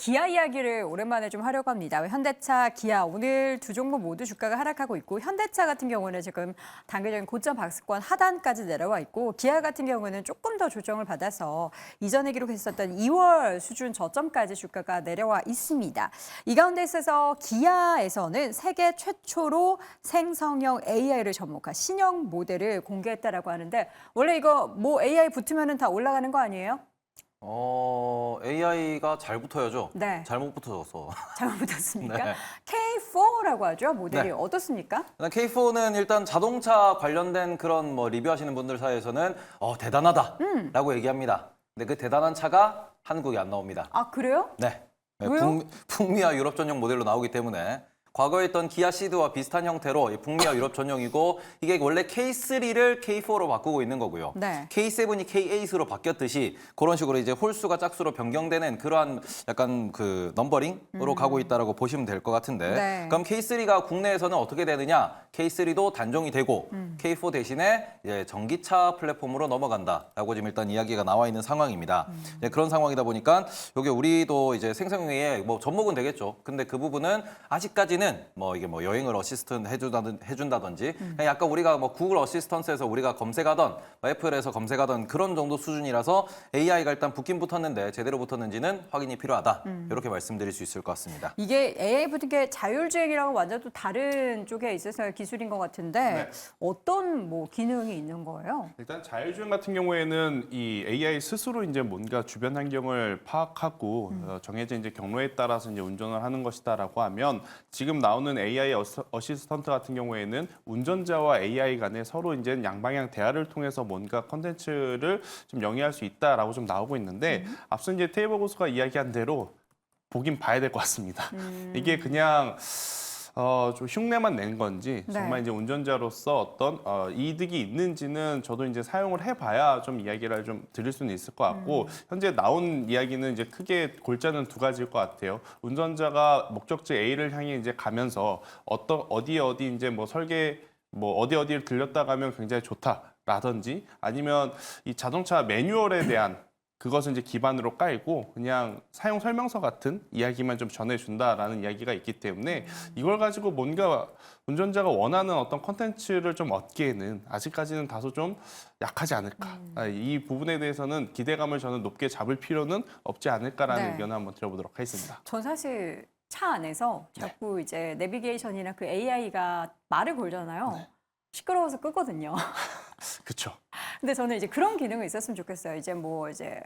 기아 이야기를 오랜만에 좀 하려고 합니다. 현대차, 기아 오늘 두 종목 모두 주가가 하락하고 있고 현대차 같은 경우는 지금 단기적인 고점 박스권 하단까지 내려와 있고 기아 같은 경우는 조금 더 조정을 받아서 이전에 기록했었던 2월 수준 저점까지 주가가 내려와 있습니다. 이 가운데 있어서 기아에서는 세계 최초로 생성형 AI를 접목한 신형 모델을 공개했다라고 하는데 원래 이거 뭐 AI 붙으면 다 올라가는 거 아니에요? AI가 잘 붙어야죠. 네. 잘못 붙어서. 잘못 붙었습니까? 네. K4라고 하죠. 모델이 네. 어떻습니까? K4는 일단 자동차 관련된 그런 뭐 리뷰하시는 분들 사이에서는 대단하다라고 얘기합니다. 근데 그 대단한 차가 한국에 안 나옵니다. 아, 그래요? 네. 왜요? 북미와 유럽 전용 모델로 나오기 때문에 과거에 있던 기아 시드와 비슷한 형태로 북미와 유럽 전용이고 이게 원래 K3를 K4로 바꾸고 있는 거고요. 네. K7이 K8으로 바뀌었듯이 그런 식으로 이제 홀수가 짝수로 변경되는 그러한 약간 그 넘버링으로 가고 있다라고 보시면 될 것 같은데 네. 그럼 K3가 국내에서는 어떻게 되느냐? K3도 단종이 되고 K4 대신에 이제 전기차 플랫폼으로 넘어간다라고 지금 일단 이야기가 나와 있는 상황입니다. 이제 그런 상황이다 보니까 여기 우리도 이제 생성형에 뭐 접목은 되겠죠. 근데 그 부분은 아직까지는 뭐 이게 뭐 여행을 어시스턴트 해준다든지 그냥 약간 우리가 뭐 구글 어시스턴스에서 우리가 검색하던 뭐 애플에서 검색하던 그런 정도 수준이라서 AI가 일단 붙긴 붙었는데 제대로 붙었는지는 확인이 필요하다. 이렇게 말씀드릴 수 있을 것 같습니다. 이게 AI 붙은 게 자율주행이랑은 완전 또 다른 쪽에 있어서 기술인 것 같은데 네. 어떤 뭐 기능이 있는 거예요? 일단 자율주행 같은 경우에는 이 AI 스스로 이제 뭔가 주변 환경을 파악하고 정해진 이제 경로에 따라서 이제 운전을 하는 것이다라고 하면 지금 나오는 AI 어시스턴트 같은 경우에는 운전자와 AI 간에 서로 이제 양방향 대화를 통해서 뭔가 컨텐츠를 좀 영위할 수 있다라고 좀 나오고 있는데 앞서 이제 테이블 고수가 이야기한 대로 보긴 봐야 될 것 같습니다. 이게 그냥 좀 흉내만 낸 건지 네. 정말 이제 운전자로서 어떤 이득이 있는지는 저도 이제 사용을 해봐야 좀 이야기를 좀 드릴 수는 있을 것 같고 현재 나온 이야기는 이제 크게 골자는 두 가지일 것 같아요. 운전자가 목적지 A를 향해 이제 가면서 어디 이제 뭐 설계 뭐 어디를 들렸다 가면 굉장히 좋다라든지 아니면 이 자동차 매뉴얼에 대한 그것을 이제 기반으로 깔고 그냥 사용 설명서 같은 이야기만 좀 전해준다라는 이야기가 있기 때문에 이걸 가지고 뭔가 운전자가 원하는 어떤 컨텐츠를 좀 얻기에는 아직까지는 다소 좀 약하지 않을까. 이 부분에 대해서는 기대감을 저는 높게 잡을 필요는 없지 않을까라는 네. 의견을 한번 드려보도록 하겠습니다. 전 사실 차 안에서 자꾸 이제 내비게이션이나 그 AI가 말을 걸잖아요. 시끄러워서 끄거든요. 그렇죠. 근데 저는 이제 그런 기능이 있었으면 좋겠어요. 이제 뭐 이제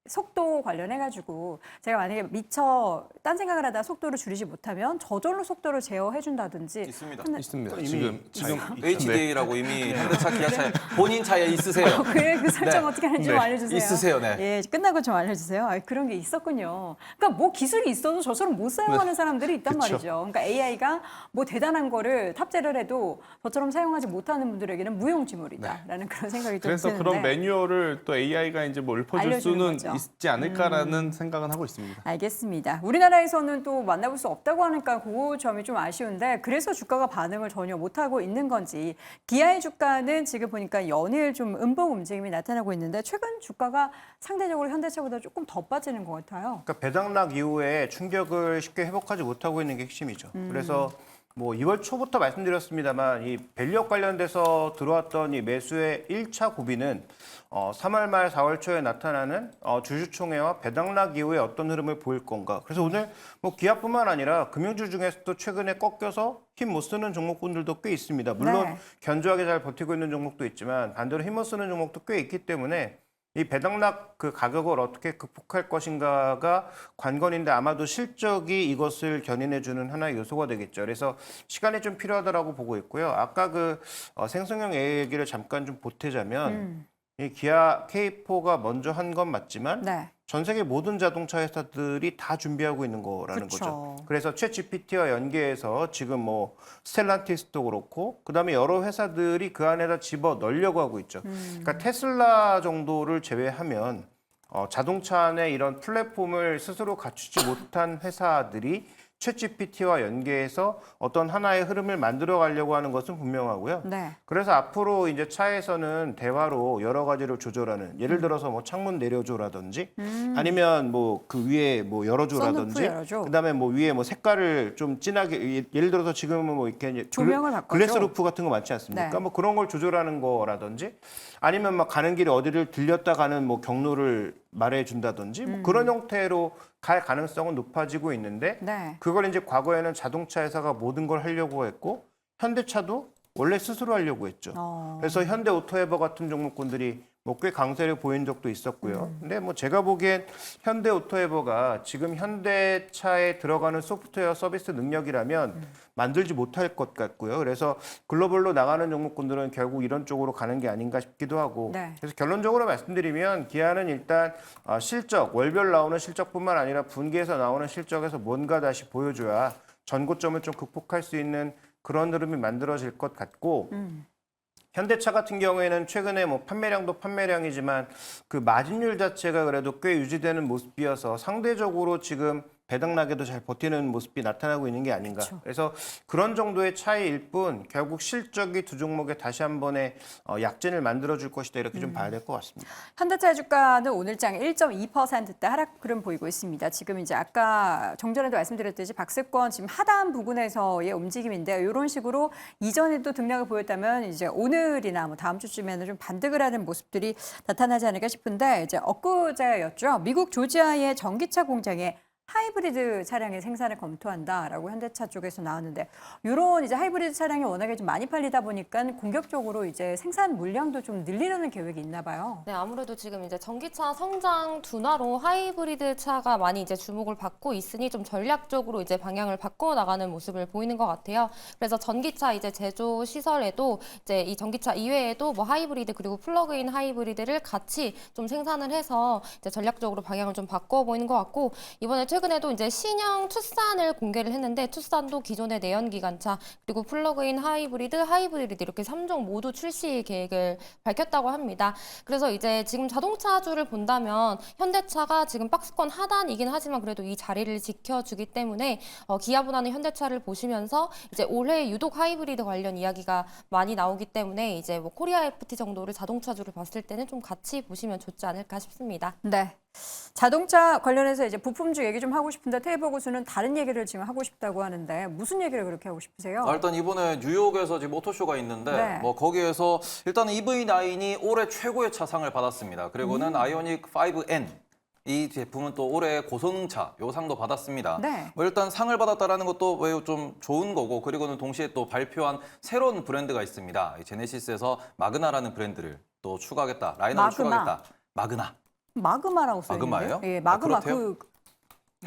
속도 관련해가지고 제가 만약에 미처 딴 생각을 하다 속도를 줄이지 못하면 저절로 속도를 제어해준다든지 있습니다. 있습니다. 이미 지금 HDA라고 이미 현대차, 기아차에 본인 차에 있으세요. 그 설정 네. 어떻게 하는지 좀 네. 알려주세요. 있으세요, 네. 예, 끝나고 좀 알려주세요. 아, 그런 게 있었군요. 그러니까 뭐 기술이 있어도 저처럼 못 사용하는 사람들이 있단 그쵸. 말이죠. 그러니까 AI가 뭐 대단한 거를 탑재를 해도 저처럼 사용하지 못하는 분들에게는 무용지물이다라는 그런 생각이 좀 그래서 드는데. 그런 매뉴얼을 또 AI가 이제 뭐 읊어줄 알려주는 수는 거죠. 있지 않을까라는 생각은 하고 있습니다. 알겠습니다. 우리나라에서는 또 만나볼 수 없다고 하니까 그 점이 좀 아쉬운데 그래서 주가가 반응을 전혀 못하고 있는 건지 기아의 주가는 지금 보니까 연일 좀 음봉 움직임이 나타나고 있는데 최근 주가가 상대적으로 현대차보다 조금 더 빠지는 것 같아요. 그러니까 배당락 이후에 충격을 쉽게 회복하지 못하고 있는 게 핵심이죠. 그래서 뭐 2월 초부터 말씀드렸습니다만 이 밸류업 관련돼서 들어왔던 이 매수의 1차 고비는 3월 말 4월 초에 나타나는 주주총회와 배당락 이후에 어떤 흐름을 보일 건가. 그래서 오늘 뭐 기아뿐만 아니라 금융주 중에서도 최근에 꺾여서 힘 못 쓰는 종목군들도 꽤 있습니다. 물론 네. 견조하게 잘 버티고 있는 종목도 있지만 반대로 힘 못 쓰는 종목도 꽤 있기 때문에 이 배당락 그 가격을 어떻게 극복할 것인가가 관건인데 아마도 실적이 이것을 견인해주는 하나의 요소가 되겠죠. 그래서 시간이 좀 필요하다라고 보고 있고요. 아까 그 생성형 AI 얘기를 잠깐 좀 보태자면 이 기아 K4가 먼저 한 건 맞지만 네. 전 세계 모든 자동차 회사들이 다 준비하고 있는 거라는 그쵸. 거죠. 그래서 챗 GPT와 연계해서 지금 뭐 스텔란티스도 그렇고 그다음에 여러 회사들이 그 안에다 집어 넣으려고 하고 있죠. 그러니까 테슬라 정도를 제외하면 자동차 안에 이런 플랫폼을 스스로 갖추지 못한 회사들이 챗GPT와 연계해서 어떤 하나의 흐름을 만들어 가려고 하는 것은 분명하고요. 네. 그래서 앞으로 이제 차에서는 대화로 여러 가지를 조절하는, 예를 들어서 뭐 창문 내려줘라든지 아니면 뭐 그 위에 뭐 열어줘라든지 썬루프 열어줘. 그다음에 뭐 위에 뭐 색깔을 좀 진하게, 예를 들어서 지금은 뭐 이렇게 조명을 바꿔줘. 글래스 루프 같은 거 많지 않습니까? 네. 뭐 그런 걸 조절하는 거라든지 아니면 막 가는 길에 어디를 들렸다 가는 뭐 경로를 말해준다든지 뭐 그런 형태로 갈 가능성은 높아지고 있는데 네. 그걸 이제 과거에는 자동차 회사가 모든 걸 하려고 했고 현대차도 원래 스스로 하려고 했죠. 그래서 현대 오토에버 같은 종목군들이 뭐 꽤 강세를 보인 적도 있었고요. 근데 뭐 제가 보기엔 현대 오토에버가 지금 현대차에 들어가는 소프트웨어 서비스 능력이라면 만들지 못할 것 같고요. 그래서 글로벌로 나가는 종목군들은 결국 이런 쪽으로 가는 게 아닌가 싶기도 하고. 네. 그래서 결론적으로 말씀드리면 기아는 일단 실적, 월별 나오는 실적뿐만 아니라 분기에서 나오는 실적에서 뭔가 다시 보여줘야 전고점을 좀 극복할 수 있는 그런 흐름이 만들어질 것 같고 현대차 같은 경우에는 최근에 뭐 판매량도 판매량이지만 그 마진율 자체가 그래도 꽤 유지되는 모습이어서 상대적으로 지금 배당나게도 잘 버티는 모습이 나타나고 있는 게 아닌가. 그렇죠. 그래서 그런 정도의 차이일 뿐 결국 실적이 두 종목에 다시 한 번의 약진을 만들어줄 것이다 이렇게 좀 봐야 될 것 같습니다. 현대차 주가는 오늘장 1.2%대 하락 흐름 보이고 있습니다. 지금 이제 아까 정전에도 말씀드렸듯이 박스권 지금 하단 부근에서의 움직임인데 이런 식으로 이전에도 등락을 보였다면 이제 오늘이나 뭐 다음 주쯤에는 좀 반등을 하는 모습들이 나타나지 않을까 싶은데 이제 엊그제였죠. 미국 조지아의 전기차 공장에 하이브리드 차량의 생산을 검토한다라고 현대차 쪽에서 나왔는데 이런 이제 하이브리드 차량이 워낙에 좀 많이 팔리다 보니까 공격적으로 이제 생산 물량도 좀 늘리려는 계획이 있나 봐요. 네, 아무래도 지금 이제 전기차 성장 둔화로 하이브리드 차가 많이 이제 주목을 받고 있으니 좀 전략적으로 이제 방향을 바꿔 나가는 모습을 보이는 것 같아요. 그래서 전기차 이제 제조 시설에도 이제 이 전기차 이외에도 뭐 하이브리드 그리고 플러그인 하이브리드를 같이 좀 생산을 해서 이제 전략적으로 방향을 좀 바꿔 보이는 것 같고 이번에 최근에도 이제 신형 투싼을 공개를 했는데 투싼도 기존의 내연기관차 그리고 플러그인 하이브리드 이렇게 3종 모두 출시 계획을 밝혔다고 합니다. 그래서 이제 지금 자동차주를 본다면 현대차가 지금 박스권 하단이긴 하지만 그래도 이 자리를 지켜주기 때문에 기아보다는 현대차를 보시면서 이제 올해 유독 하이브리드 관련 이야기가 많이 나오기 때문에 이제 뭐 코리아 FT 정도를 자동차주를 봤을 때는 좀 같이 보시면 좋지 않을까 싶습니다. 네. 자동차 관련해서 이제 부품주 얘기 좀 하고 싶은데 테이버 고수는 다른 얘기를 지금 하고 싶다고 하는데 무슨 얘기를 그렇게 하고 싶으세요? 일단 이번에 뉴욕에서 지금 오토쇼가 있는데 네. 뭐 거기에서 일단은 EV9이 올해 최고의 차상을 받았습니다. 그리고는 아이오닉 5N 이 제품은 또 올해 고성능차 요 상도 받았습니다. 네. 뭐 일단 상을 받았다라는 것도 매우 좀 좋은 거고 그리고는 동시에 또 발표한 새로운 브랜드가 있습니다. 이 제네시스에서 마그나라는 브랜드를 또 추가하겠다. 라인업을 추가하겠다. 마그마라고 써 있는데요. 마그마예요? 예, 마그마 그렇대요? 그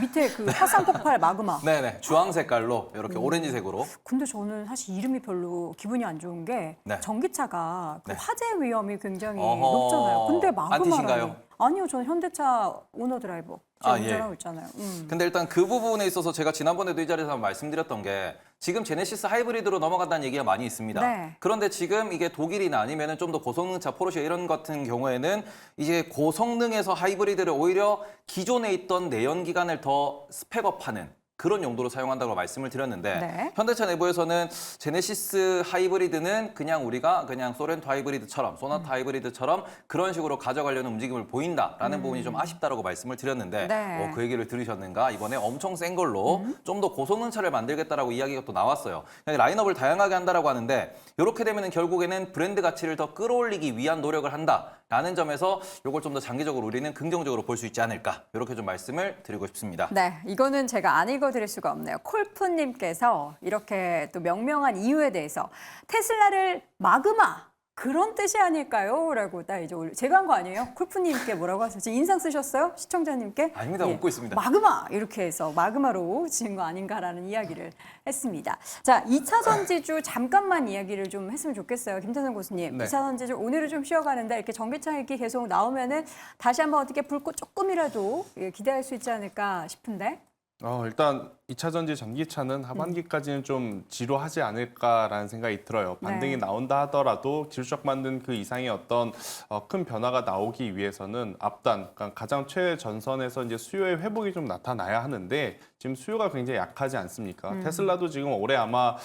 밑에 그 화산 폭발 마그마. 네네 주황 색깔로 이렇게 오렌지색으로 근데 저는 사실 이름이 별로 기분이 안 좋은 게 네. 전기차가 그 네. 화재 위험이 굉장히 어허. 높잖아요. 근데 안 티신가요? 마그마라니. 아니요, 저는 현대차 오너 드라이버 제가 아, 예. 운전하고 있잖아요. 근데 일단 그 부분에 있어서 제가 지난번에도 이 자리에서 한번 말씀드렸던 게 지금 제네시스 하이브리드로 넘어간다는 얘기가 많이 있습니다. 네. 그런데 지금 이게 독일이나 아니면은 좀 더 고성능차 포르쉐 이런 같은 경우에는 이제 고성능에서 하이브리드를 오히려 기존에 있던 내연기관을 더 스펙업하는 그런 용도로 사용한다고 말씀을 드렸는데 네. 현대차 내부에서는 제네시스 하이브리드는 그냥 우리가 그냥 소렌토 하이브리드처럼 소나타 하이브리드처럼 그런 식으로 가져가려는 움직임을 보인다라는 부분이 좀 아쉽다라고 말씀을 드렸는데 네. 그 얘기를 들으셨는가 이번에 엄청 센 걸로 좀 더 고성능차를 만들겠다라고 이야기가 또 나왔어요. 라인업을 다양하게 한다라고 하는데 이렇게 되면은 결국에는 브랜드 가치를 더 끌어올리기 위한 노력을 한다라는 점에서 이걸 좀 더 장기적으로 우리는 긍정적으로 볼 수 있지 않을까 이렇게 좀 말씀을 드리고 싶습니다. 네, 이거는 제가 안 읽어드릴 수가 없네요. 콜프님께서 이렇게 또 명명한 이유에 대해서 테슬라를 마그마 그런 뜻이 아닐까요? 라고 딱 이제 제가 한 거 아니에요? 콜프님께 뭐라고 하세요? 지금 인상 쓰셨어요? 시청자님께? 아닙니다. 웃고 있습니다. 마그마 이렇게 해서 마그마로 지은 거 아닌가라는 이야기를 했습니다. 자, 2차 전지주 잠깐만 이야기를 좀 했으면 좋겠어요. 김태선 교수님. 네. 2차 전지주 오늘은 좀 쉬어가는데 이렇게 전기차 얘기 계속 나오면은 다시 한번 어떻게 불꽃 조금이라도 기대할 수 있지 않을까 싶은데. 일단 2차 전지 전기차는 하반기까지는 좀 지루하지 않을까라는 생각이 들어요. 반등이 네. 나온다 하더라도 기술적 반등 그 이상의 어떤 큰 변화가 나오기 위해서는 앞단, 그러니까 가장 최전선에서 이제 수요의 회복이 좀 나타나야 하는데 지금 수요가 굉장히 약하지 않습니까? 테슬라도 지금 올해 아마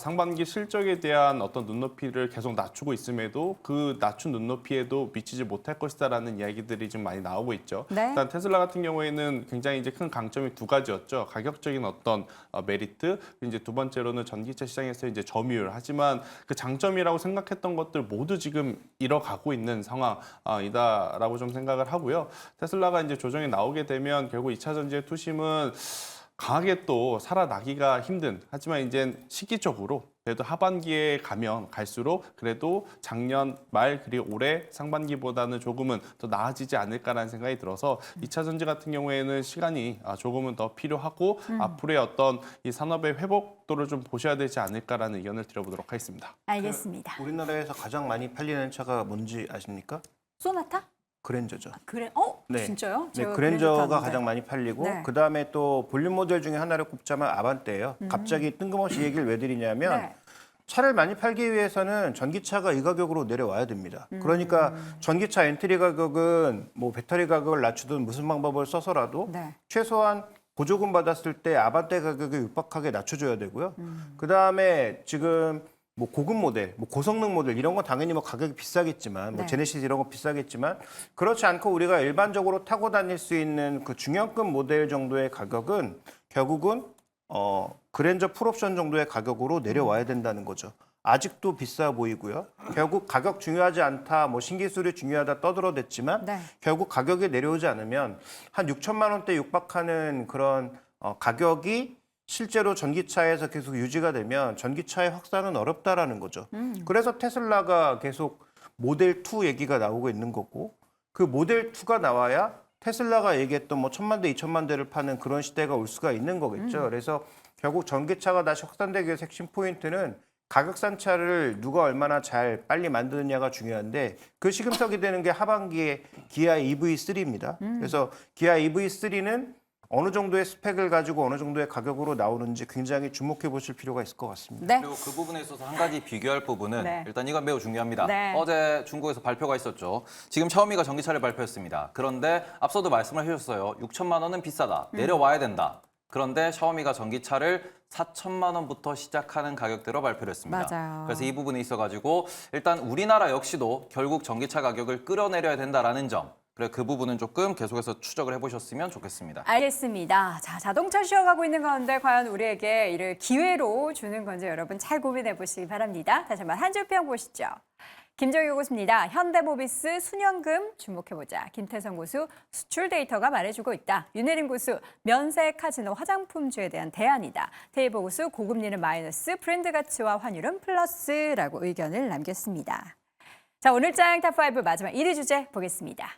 상반기 실적에 대한 어떤 눈높이를 계속 낮추고 있음에도 그 낮춘 눈높이에도 미치지 못할 것이다라는 이야기들이 지금 많이 나오고 있죠. 네. 일단 테슬라 같은 경우에는 굉장히 이제 큰 강점이 두 가지였죠. 가격적인 어떤 메리트, 이제 두 번째로는 전기차 시장에서 이제 점유율. 하지만 그 장점이라고 생각했던 것들 모두 지금 잃어가고 있는 상황이다라고 좀 생각을 하고요. 테슬라가 이제 조정이 나오게 되면 결국 2차 전지의 투심은 강하게 또 살아나기가 힘든, 하지만 이제 시기적으로 그래도 하반기에 가면 갈수록 그래도 작년 말 그리고 올해 상반기보다는 조금은 더 나아지지 않을까라는 생각이 들어서 2차 전지 같은 경우에는 시간이 조금은 더 필요하고 앞으로의 어떤 이 산업의 회복도를 좀 보셔야 되지 않을까라는 의견을 드려보도록 하겠습니다. 알겠습니다. 우리나라에서 가장 많이 팔리는 차가 뭔지 아십니까? 소나타? 그랜저죠. 그래? 네. 진짜요? 네, 제가 그랜저가 탔는데. 가장 많이 팔리고 네. 그다음에 또 볼륨 모델 중에 하나를 꼽자면 아반떼예요. 갑자기 뜬금없이 얘기를 왜 드리냐면 네. 차를 많이 팔기 위해서는 전기차가 이 가격으로 내려와야 됩니다. 그러니까 전기차 엔트리 가격은 뭐 배터리 가격을 낮추든 무슨 방법을 써서라도 네. 최소한 보조금 받았을 때 아반떼 가격을 육박하게 낮춰줘야 되고요. 그다음에 지금 뭐 고급 모델, 뭐 고성능 모델 이런 건 당연히 뭐 가격이 비싸겠지만 뭐 네. 제네시스 이런 거 비싸겠지만 그렇지 않고 우리가 일반적으로 타고 다닐 수 있는 그 중형급 모델 정도의 가격은 결국은 그랜저 풀옵션 정도의 가격으로 내려와야 된다는 거죠. 아직도 비싸 보이고요. 결국 가격 중요하지 않다, 뭐 신기술이 중요하다 떠들어댔지만 네. 결국 가격이 내려오지 않으면 한 6천만 원대 육박하는 그런 가격이 실제로 전기차에서 계속 유지가 되면 전기차의 확산은 어렵다라는 거죠. 그래서 테슬라가 계속 모델 2 얘기가 나오고 있는 거고 그 모델 2가 나와야 테슬라가 얘기했던 뭐 1,000만 대, 2,000만 대를 파는 그런 시대가 올 수가 있는 거겠죠. 그래서 결국 전기차가 다시 확산되기 위해서 핵심 포인트는 가격싼 차를 누가 얼마나 잘 빨리 만드느냐가 중요한데 그 시금석이 되는 게 하반기에 기아 EV3입니다. 그래서 기아 EV3는 어느 정도의 스펙을 가지고 어느 정도의 가격으로 나오는지 굉장히 주목해 보실 필요가 있을 것 같습니다. 네. 그리고 그 부분에 있어서 한 가지 비교할 부분은 네. 일단 이건 매우 중요합니다. 네. 어제 중국에서 발표가 있었죠. 지금 샤오미가 전기차를 발표했습니다. 그런데 앞서도 말씀을 해주셨어요. 6천만 원은 비싸다. 내려와야 된다. 그런데 샤오미가 전기차를 4천만 원부터 시작하는 가격대로 발표를 했습니다. 맞아요. 그래서 이 부분에 있어가지고 일단 우리나라 역시도 결국 전기차 가격을 끌어내려야 된다라는 점. 그래 그 부분은 조금 계속해서 추적을 해보셨으면 좋겠습니다. 알겠습니다. 자, 자동차 쉬어가고 있는 가운데 과연 우리에게 이를 기회로 주는 건지 여러분 잘 고민해 보시기 바랍니다. 다시 한번 한 줄 평 보시죠. 김정희 고수입니다. 현대모비스 순연금 주목해보자. 김태성 고수 수출 데이터가 말해주고 있다. 윤혜림 고수 면세 카지노 화장품주에 대한 대안이다. 테이버 고수 고금리는 마이너스 브랜드 가치와 환율은 플러스라고 의견을 남겼습니다. 자, 오늘 장 탑5 마지막 1위 주제 보겠습니다.